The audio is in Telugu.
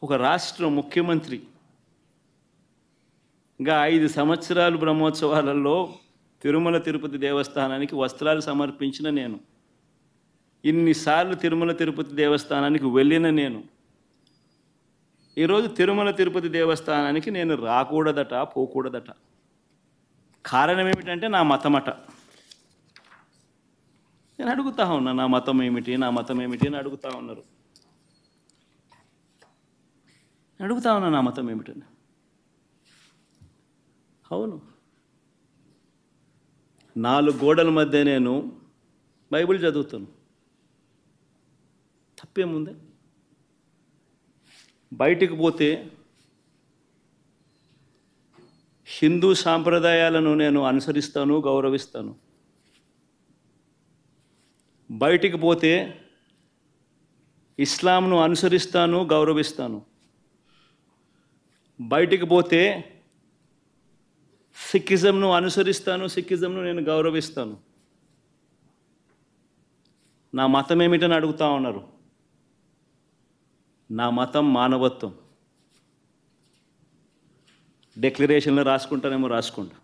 ఒక రాష్ట్ర ముఖ్యమంత్రిగా 5 సంవత్సరాలు బ్రహ్మోత్సవాలలో తిరుమల తిరుపతి దేవస్థానానికి వస్త్రాలు సమర్పించిన నేను, ఇన్నిసార్లు తిరుమల తిరుపతి దేవస్థానానికి వెళ్ళిన నేను, ఈరోజు తిరుమల తిరుపతి దేవస్థానానికి నేను రాకూడదట, పోకూడదట. కారణం ఏమిటంటే నా మతమట. నేను అడుగుతా ఉన్నా, నా మతం ఏమిటి, నా మతం ఏమిటి అని అడుగుతా ఉన్నారు. అడుగుతా ఉన్నా నా మతం ఏమిటని. అవును, 4 గోడల మధ్య నేను బైబిల్ చదువుతాను, తప్పేముంది? బయటికి పోతే హిందూ సాంప్రదాయాలను నేను అనుసరిస్తాను, గౌరవిస్తాను. బయటికి పోతే ఇస్లాంను అనుసరిస్తాను, గౌరవిస్తాను. బయటికి పోతే సిక్కిజంను అనుసరిస్తాను, సిక్కిజంను నేను గౌరవిస్తాను. నా మతం ఏమిటని అడుగుతా ఉన్నారు. నా మతం మానవత్వం. డిక్లరేషన్లో రాసుకుంటానేమో రాసుకుంటా.